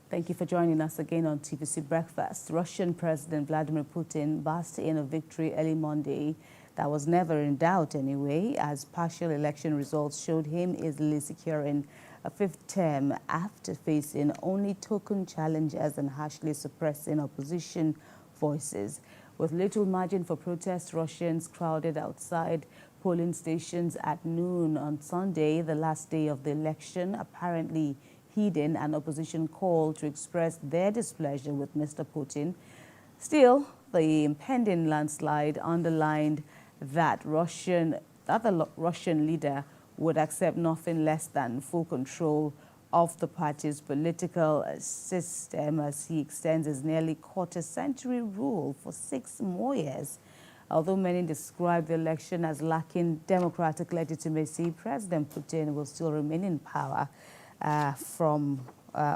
Thank you for joining us again on TVC Breakfast. Russian President Vladimir Putin basked in a victory early Monday that was never in doubt anyway, as partial election results showed him easily securing a fifth term after facing only token challengers and harshly suppressing opposition voices. With little margin for protest, Russians crowded outside polling stations at noon on Sunday, the last day of the election, apparently heeding an opposition call to express their displeasure with Mr. Putin. Still, the impending landslide underlined that the Russian leader would accept nothing less than full control of the party's political system as he extends his nearly quarter-century rule for 6 more years. Although many describe the election as lacking democratic legitimacy, President Putin will still remain in power from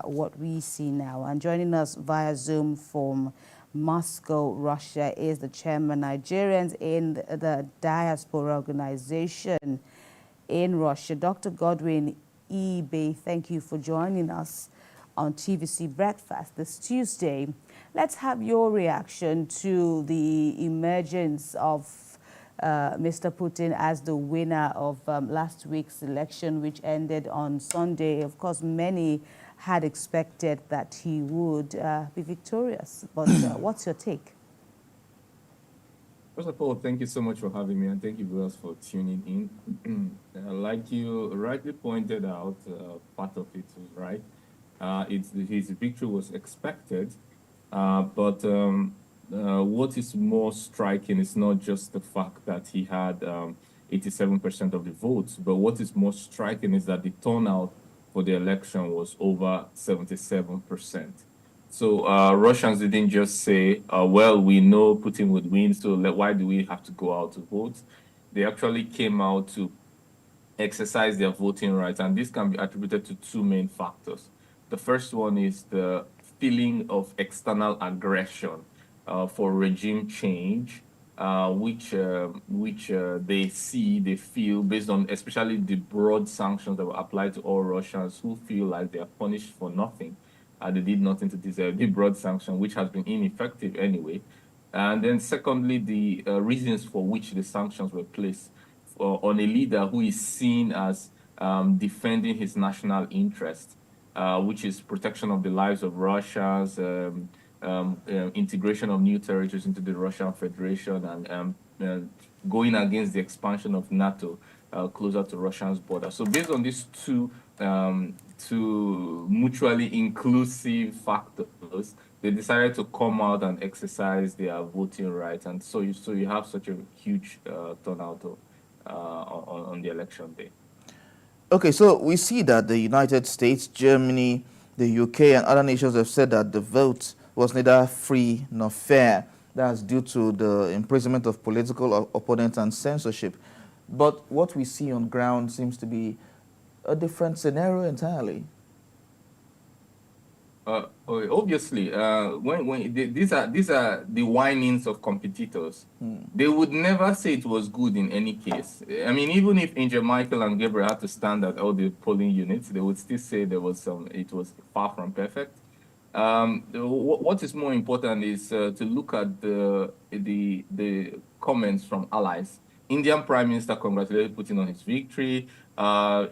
what we see now. And joining us via Zoom from Moscow, Russia, is the chairman Nigerians in the diaspora organization in Russia, Dr. Godwin Ibe. Thank you for joining us on TVC Breakfast this Tuesday. Let's have your reaction to the emergence of Mr. Putin as the winner of last week's election, which ended on Sunday. Of course, many had expected that he would be victorious. But what's your take? First of all, thank you so much for having me, and thank you viewers for tuning in. Like you rightly pointed out, part of it was right. His victory was expected, but what is more striking is not just the fact that he had 87% of the votes, but what is more striking is that the turnout for the election was over 77%. So Russians didn't just say, well, we know Putin would win, so why do we have to go out to vote? They actually came out to exercise their voting rights, and this can be attributed to 2 main factors. The first one is the feeling of external aggression for regime change, which they feel based on especially the broad sanctions that were applied to all Russians who feel like they are punished for nothing. They did nothing to deserve the broad sanction, which has been ineffective anyway. And then secondly, the reasons for which the sanctions were placed on a leader who is seen as defending his national interest, which is protection of the lives of Russians, integration of new territories into the Russian Federation, and going against the expansion of NATO closer to Russia's border. So based on these two mutually inclusive factors, they decided to come out and exercise their voting rights, and so you have such a huge turnout on the election day. Okay, so we see that the United States, Germany, the UK, and other nations have said that the vote was neither free nor fair. That's due to the imprisonment of political opponents and censorship. But what we see on ground seems to be a different scenario entirely. Obviously, these are the whinings of competitors. They would never say it was good in any case. I mean, even if Angel Michael and Gabriel had to stand at all the polling units, they would still say it was far from perfect. What is more important is to look at the comments from allies. Indian Prime Minister congratulated Putin on his victory,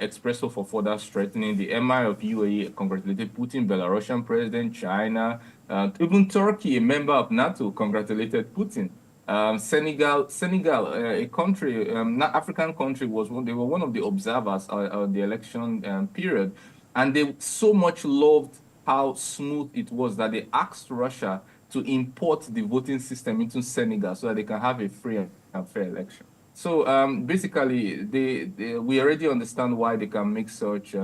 expressed hope for further strengthening. The Emir of UAE congratulated Putin, Belarusian President, China, even Turkey, a member of NATO, congratulated Putin. Senegal, a country, African country, they were one of the observers of the election period, and they so much loved how smooth it was that they asked Russia to import the voting system into Senegal so that they can have a free and fair election. So basically, we already understand why they can make such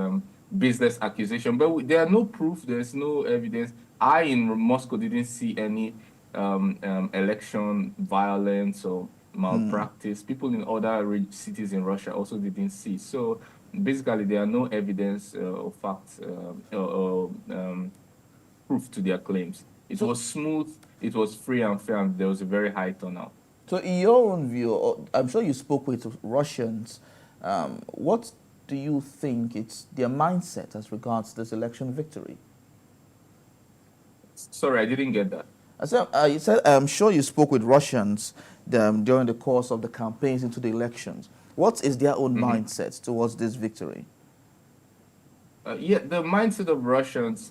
business accusation, but there are no proof, there's no evidence. I, in Moscow, didn't see any election violence or malpractice. People in other cities in Russia also didn't see. So basically, there are no evidence or facts or proof to their claims. It was smooth, it was free and fair, and there was a very high turnout. So in your own view, I'm sure you spoke with Russians. What do you think it's their mindset as regards this election victory? Sorry, I didn't get that. I said, you said, I'm sure you spoke with Russians during the course of the campaigns into the elections. What is their own mindset towards this victory? Yeah, the mindset of Russians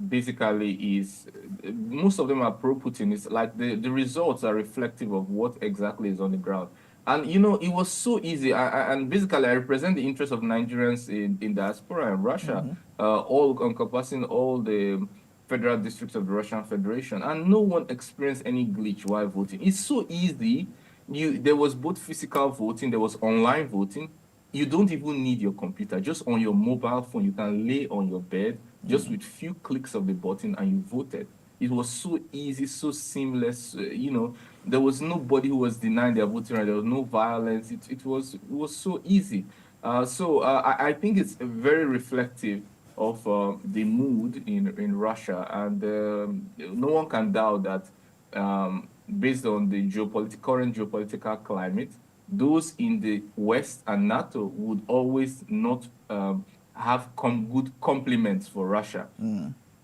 basically is most of them are pro-Putin. It's like the results are reflective of what exactly is on the ground. And you know, it was so easy. And basically, I represent the interests of Nigerians in diaspora and Russia, all encompassing all the federal districts of the Russian Federation, and no one experienced any glitch while voting. It's so easy. There was both physical voting, there was online voting. You don't even need your computer. Just on your mobile phone, you can lay on your bed just with few clicks of the button and you voted. It was so easy, so seamless. You know, there was nobody who was denying their voting right. There was no violence. It was so easy. I think it's very reflective of the mood in Russia, and no one can doubt that based on the current geopolitical climate, those in the West and NATO would always not have good compliments for Russia.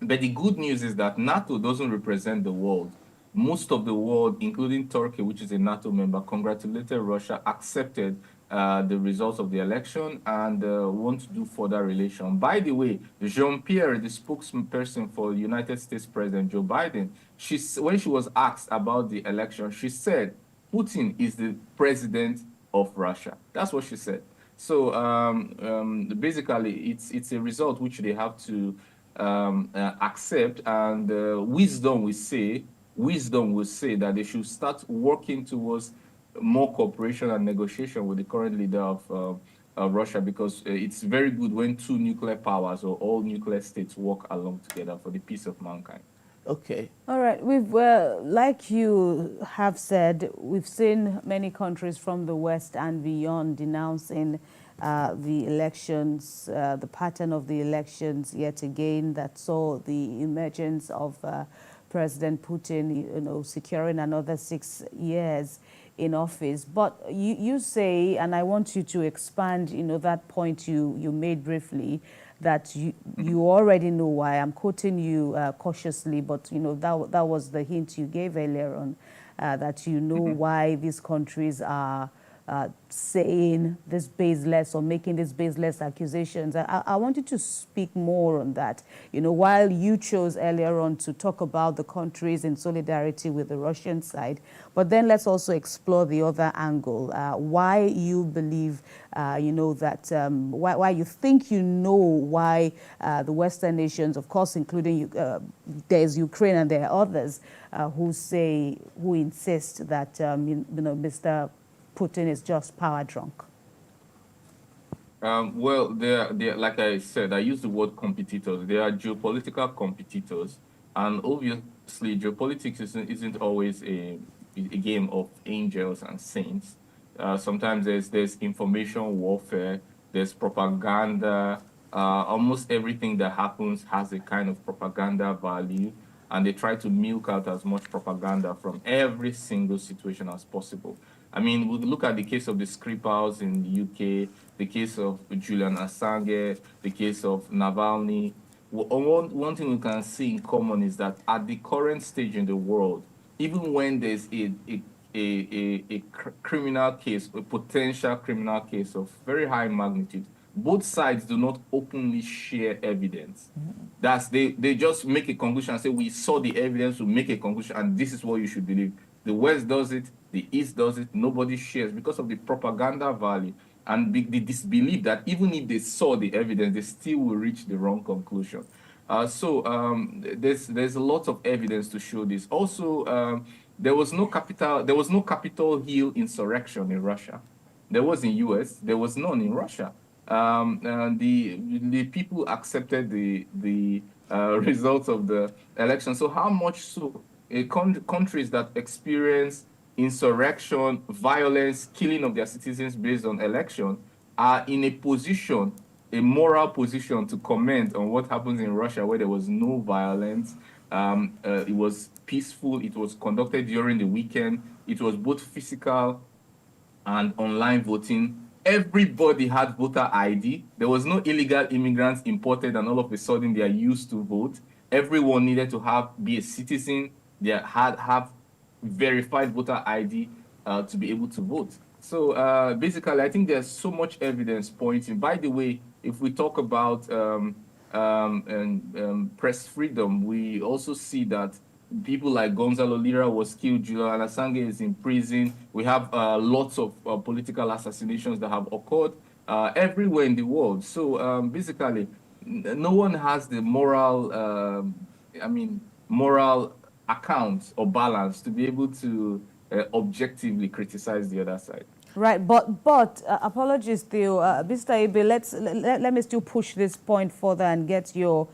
But the good news is that NATO doesn't represent the world. Most of the world, including Turkey, which is a NATO member, congratulated Russia, accepted the results of the election, and want to do further relation. By the way, Jean-Pierre, the spokesperson for United States President Joe Biden, when she was asked about the election, she said, Putin is the president of Russia. That's what she said. So basically, it's a result which they have to accept, and wisdom will say that they should start working towards more cooperation and negotiation with the current leader of Russia, because it's very good when two nuclear powers or all nuclear states work along together for the peace of mankind. Okay. All right. We've, like you have said, we've seen many countries from the West and beyond denouncing the elections, the pattern of the elections yet again that saw the emergence of President Putin, you know, securing another 6 years in office. But you say, and I want you to expand, you know, that point you made briefly, that you already know why. I'm quoting you cautiously, but you know that was the hint you gave earlier on, that you know why these countries are saying this baseless or making these baseless accusations. I want you to speak more on that. You know, while you chose earlier on to talk about the countries in solidarity with the Russian side, but then let's also explore the other angle. Why you believe, you know, that why you think you know why the Western nations, of course, including there's Ukraine and there are others who insist that you know, Mr. Putin is just power drunk. Well, they're like I said, I use the word competitors. They are geopolitical competitors, and obviously, geopolitics isn't always a game of angels and saints. Sometimes there's information warfare, there's propaganda. Almost everything that happens has a kind of propaganda value, and they try to milk out as much propaganda from every single situation as possible. I mean, we look at the case of the Skripals in the UK, the case of Julian Assange, the case of Navalny. One thing we can see in common is that at the current stage in the world, even when there's a criminal case, a potential criminal case of very high magnitude, both sides do not openly share evidence. They just make a conclusion and say, we saw the evidence, we make a conclusion, and this is what you should believe. The West does it, the East does it, nobody shares because of the propaganda value and the disbelief that even if they saw the evidence, they still will reach the wrong conclusion. There's a lot of evidence to show this. Also, there was no Capitol Hill insurrection in Russia. There was in US, there was none in Russia. And the people accepted the results of the election. So how much so countries that experience insurrection, violence, killing of their citizens based on election are in a moral position to comment on what happens in Russia, where there was no violence. It was peaceful. It was conducted during the weekend. It was both physical and online voting. Everybody had voter ID. There was no illegal immigrants imported and all of a sudden they are used to vote. everyone needed to be a citizen. They have verified voter ID to be able to vote. So basically, I think there's so much evidence pointing. By the way, if we talk about press freedom, we also see that people like Gonzalo Lira was killed, Julian Assange is in prison. We have lots of political assassinations that have occurred everywhere in the world. So basically, no one has the moral, moral account or balance to be able to objectively criticize the other side. Right, but apologies to Mr. Ibe. Let me still push this point further and get your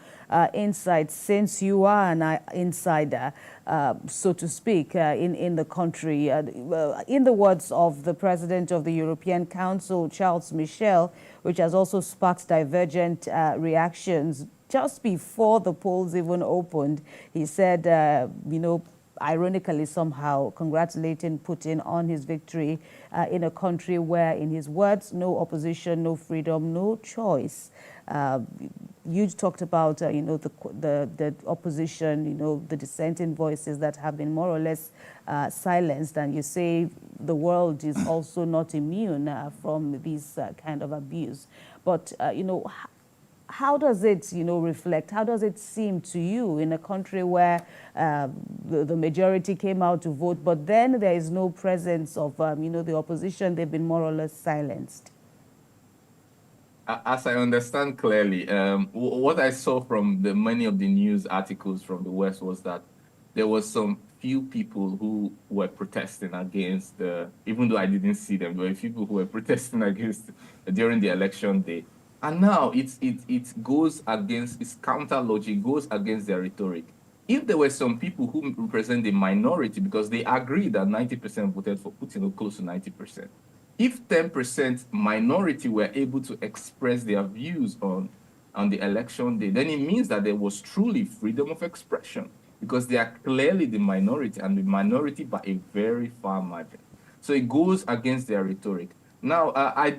insights, since you are an insider, so to speak, in the country. In the words of the President of the European Council, Charles Michel, which has also sparked divergent reactions. Just before the polls even opened, he said, ironically somehow congratulating Putin on his victory in a country where, in his words, no opposition, no freedom, no choice. You talked about, the opposition, the dissenting voices that have been more or less silenced, and you say the world is also not immune from this kind of abuse. But, how does it, reflect? How does it seem to you in a country where the majority came out to vote, but then there is no presence of, the opposition? They've been more or less silenced. As I understand clearly, what I saw from many of the news articles from the West was that there was some few people who were protesting against even though I didn't see them, there were people who were protesting against during the election day. And now it goes against, its counter logic goes against their rhetoric. If there were some people who represent the minority, because they agree that 90% voted for Putin, or close to 90%, if 10% minority were able to express their views on the election day, then it means that there was truly freedom of expression, because they are clearly the minority, and the minority by a very far margin. So it goes against their rhetoric. Now, I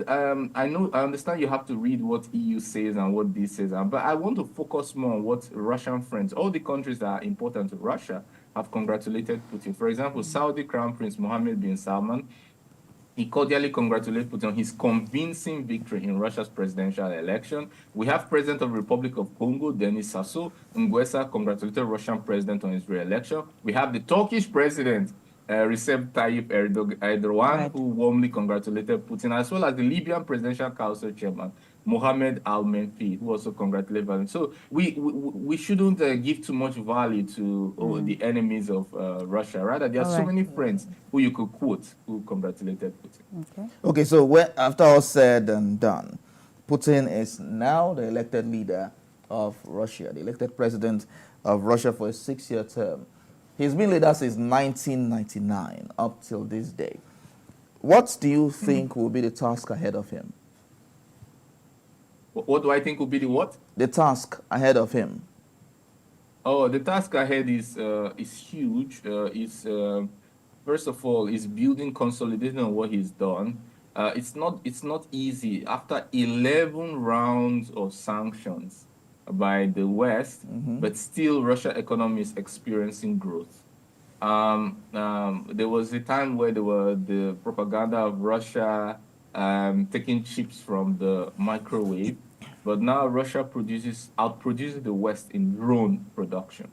understand you have to read what EU says and what this says, but I want to focus more on what Russian friends, all the countries that are important to Russia, have congratulated Putin. For example, Saudi Crown Prince Mohammed bin Salman, he cordially congratulated Putin on his convincing victory in Russia's presidential election. We have President of the Republic of Congo, Denis Sassou Nguesso, congratulated Russian president on his re-election. We have the Turkish president, Recep Tayyip Erdogan, Right, who warmly congratulated Putin, as well as the Libyan Presidential Council chairman, Mohamed Al-Menfi, who also congratulated Vladimir. So we shouldn't give too much value to the enemies of Russia. Rather, there are all so right. many friends who you could quote who congratulated Putin. Okay. Okay, so after all said and done, Putin is now the elected leader of Russia, the elected president of Russia for a 6-year term. He's been leader since 1999 up till this day. What do you think will be the task ahead of him? What do I think will be the what? The task ahead of him. Oh, the task ahead is huge. First of all, is building consolidation on what he's done. It's not easy after 11 rounds of sanctions by the West, but still Russia economy is experiencing growth. There was a time where there were the propaganda of Russia taking chips from the microwave, but now Russia outproduces the West in drone production.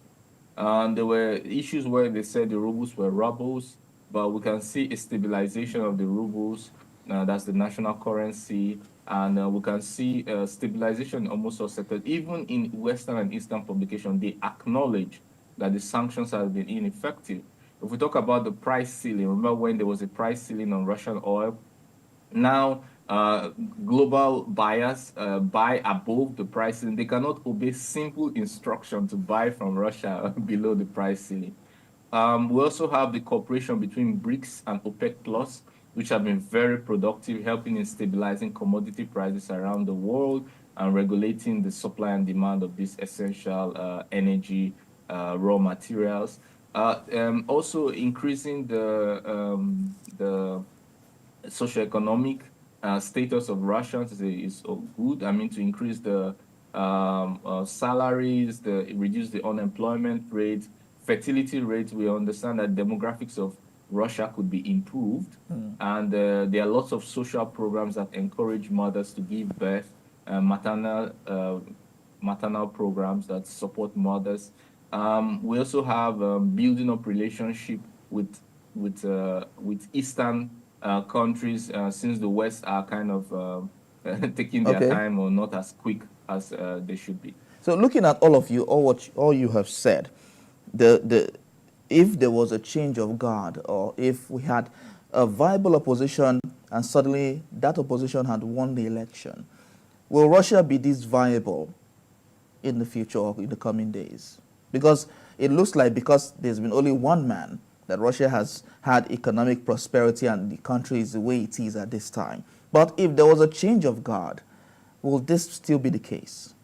There were issues where they said the rubles were rubles, but we can see a stabilization of the rubles. That's the national currency. And we can see stabilization almost all sectors. Even in Western and Eastern publications, they acknowledge that the sanctions have been ineffective. If we talk about the price ceiling, remember when there was a price ceiling on Russian oil? Now, global buyers buy above the price ceiling. They cannot obey simple instruction to buy from Russia below the price ceiling. We also have the cooperation between BRICS and OPEC Plus, which have been very productive, helping in stabilizing commodity prices around the world and regulating the supply and demand of these essential energy raw materials. Also increasing the socioeconomic status of Russians is good. I mean, to increase the salaries, reduce the unemployment rate, fertility rate. We understand that demographics of Russia could be improved, and there are lots of social programs that encourage mothers to give birth, maternal programs that support mothers. We also have building up relationship with Eastern countries, since the West are kind of taking their Okay. time or not as quick as they should be. So looking at all of you, all you have said, if there was a change of guard, or if we had a viable opposition and suddenly that opposition had won the election, will Russia be this viable in the future or in the coming days? Because it looks like, because there's been only one man, that Russia has had economic prosperity and the country is the way it is at this time. But if there was a change of guard, will this still be the case?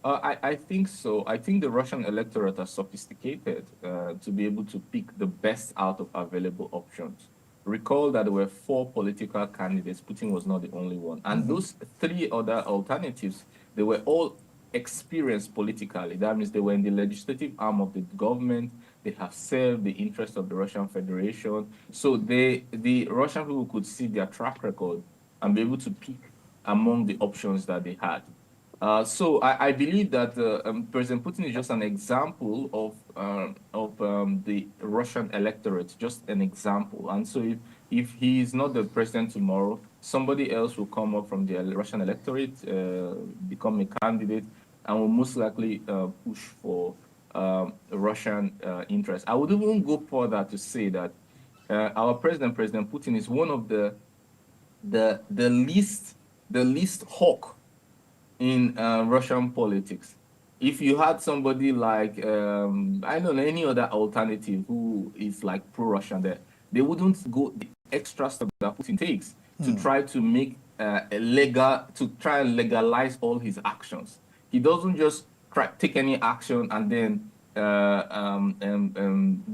I think so. I think the Russian electorate are sophisticated to be able to pick the best out of available options. Recall that there were 4 political candidates. Putin was not the only one. And those 3 other alternatives, they were all experienced politically. That means they were in the legislative arm of the government. They have served the interests of the Russian Federation. So the Russian people could see their track record and be able to pick among the options that they had. So I believe that President Putin is just an example of the Russian electorate, just an example. And so if he is not the president tomorrow, somebody else will come up from the Russian electorate, become a candidate, and will most likely push for Russian interests. I would even go further to say that our president, President Putin, is one of the least hawk in Russian politics. If you had somebody like, I don't know, any other alternative who is like pro-Russian there, they wouldn't go the extra step that Putin takes to try to make try and legalize all his actions. He doesn't just take any action and then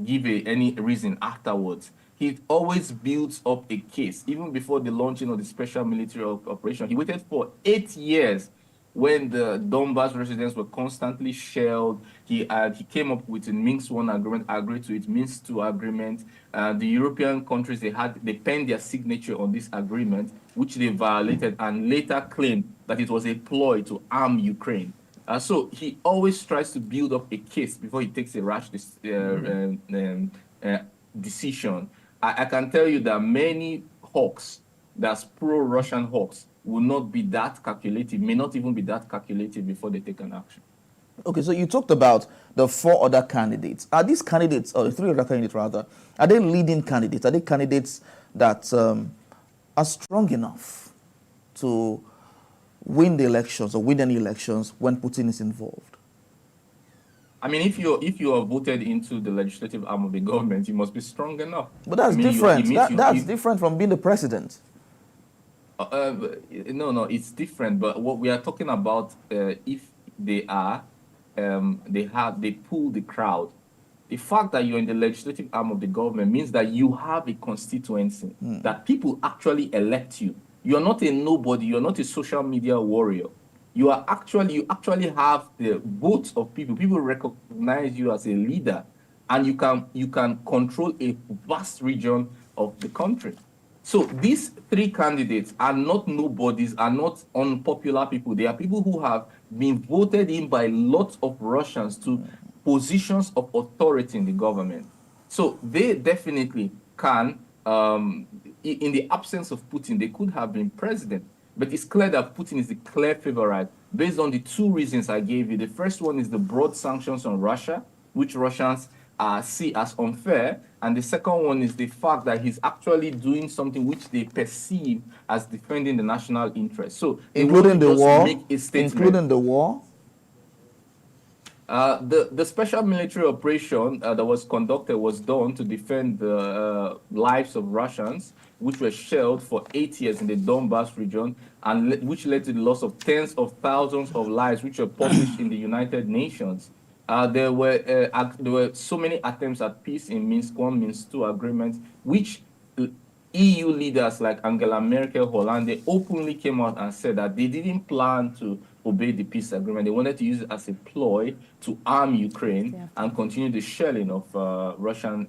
give any reason afterwards. He always builds up a case. Even before the launching of the special military operation, he waited for 8 years when the Donbas residents were constantly shelled. He came up with a Minsk I agreement, agreed to it, Minsk II agreement. The European countries, they penned their signature on this agreement, which they violated and later claimed that it was a ploy to arm Ukraine. So he always tries to build up a case before he takes a rash decision. I can tell you that many hawks, that's pro-Russian hawks, will not be that calculative, may not even be that calculative before they take an action. Okay, so you talked about the 4 other candidates. Are these candidates, or the 3 other candidates rather, are they leading candidates? Are they candidates that are strong enough to win the elections or win any elections when Putin is involved? I mean, if you are voted into the legislative arm of the government, you must be strong enough. But that's different. That's different from being the president. No, it's different. But what we are talking about, if they are, they pull the crowd. The fact that you're in the legislative arm of the government means that you have a constituency, that people actually elect you. You're not a nobody. You're not a social media warrior. You actually have the votes of people. People recognize you as a leader, and you can control a vast region of the country. So these 3 candidates are not nobodies, are not unpopular people. They are people who have been voted in by lots of Russians to positions of authority in the government. So they definitely can, in the absence of Putin, they could have been president. But it's clear that Putin is the clear favorite based on the 2 reasons I gave you. The first one is the broad sanctions on Russia, which Russians see as unfair. And the second one is the fact that he's actually doing something which they perceive as defending the national interest. So including the war, make a statement. including the war. The special military operation that was conducted was done to defend the lives of Russians, which were shelled for 8 years in the Donbas region, and which led to the loss of tens of thousands of lives, which were published in the United Nations. There were so many attempts at peace in Minsk I, Minsk II agreements, which EU leaders like Angela Merkel, Holland, they openly came out and said that they didn't plan to obey the peace agreement. They wanted to use it as a ploy to arm Ukraine and continue the shelling of Russian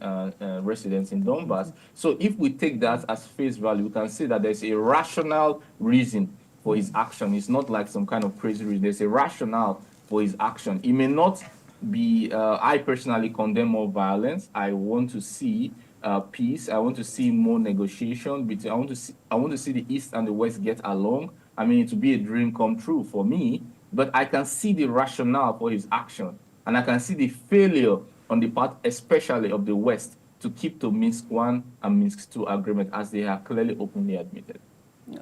residents in Donbass. So if we take that as face value, we can see that there's a rational reason for his action. It's not like some kind of crazy reason. There's a rationale for his action. It may not be, I personally condemn more violence. I want to see peace. I want to see more negotiation between. I want to see the East and the West get along. I mean, it would be a dream come true for me. But I can see the rationale for his action, and I can see the failure on the part, especially of the West, to keep to Minsk I and Minsk II agreement, as they have clearly openly admitted.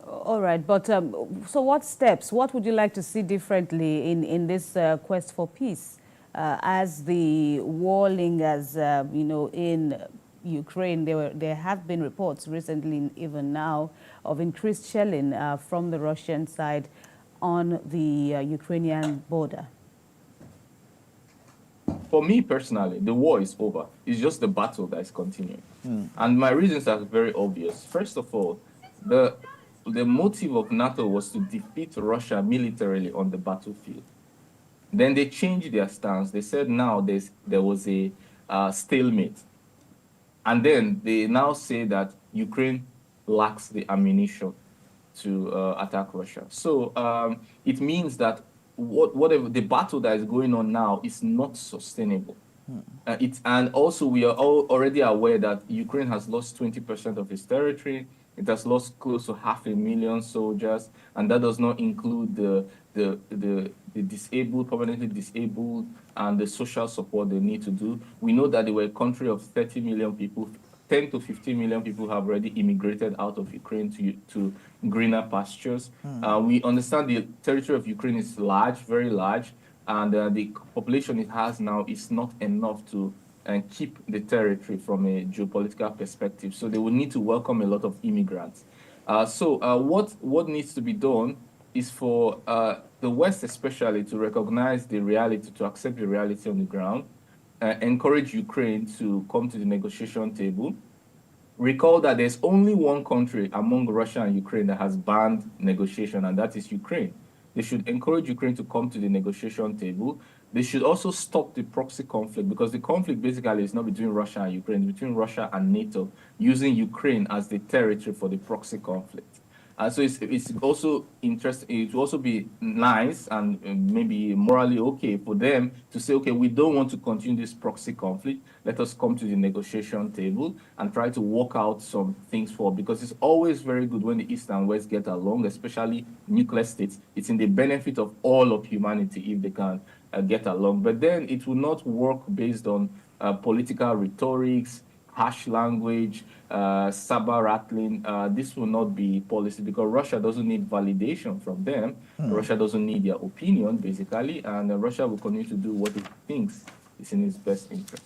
All right, but so what steps? What would you like to see differently in this quest for peace, as the war lingers? You know, in Ukraine, there have been reports recently, even now, of increased shelling from the Russian side on the Ukrainian border. For me personally, the war is over. It's just the battle that is continuing. And my reasons are very obvious. First of all, the motive of NATO was to defeat Russia militarily on the battlefield. Then they changed their stance. They said now there was a stalemate. And then they now say that Ukraine lacks the ammunition to attack Russia. So it means that whatever the battle that is going on now is not sustainable. And also we are already aware that Ukraine has lost 20% of its territory. It has lost close to 500,000 soldiers, and that does not include the disabled, permanently disabled, and the social support they need to do. We know that they were a country of 30 million people. 10 to 15 million people have already immigrated out of Ukraine to greener pastures. We understand the territory of Ukraine is large, very large, and the population it has now is not enough to keep the territory from a geopolitical perspective. So they will need to welcome a lot of immigrants. What needs to be done is for the West especially to recognize the reality, to accept the reality on the ground, encourage Ukraine to come to the negotiation table. Recall that there's only one country among Russia and Ukraine that has banned negotiation, and that is Ukraine. They should encourage Ukraine to come to the negotiation table. They should also stop the proxy conflict, because the conflict basically is not between Russia and Ukraine, it's between Russia and NATO, using Ukraine as the territory for the proxy conflict. So it's also interesting. It will also be nice and maybe morally okay for them to say, okay, we don't want to continue this proxy conflict. Let us come to the negotiation table and try to work out some things forward, because it's always very good when the East and West get along, especially nuclear states. It's in the benefit of all of humanity if they can get along. But then it will not work based on political rhetorics, harsh language, saber rattling. This will not be policy, because Russia doesn't need validation from them. Russia doesn't need their opinion, basically, and Russia will continue to do what it thinks is in its best interest.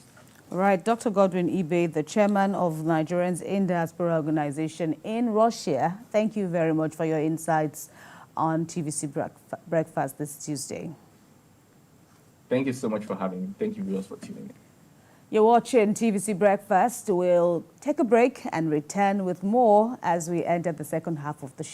All right, Dr. Godwin Ibe, the chairman of Nigerians in Diaspora Organization in Russia, thank you very much for your insights on TVC Breakfast this Tuesday. Thank you so much for having me. Thank you, viewers, for tuning in. You're watching TVC Breakfast. We'll take a break and return with more as we enter the second half of the show.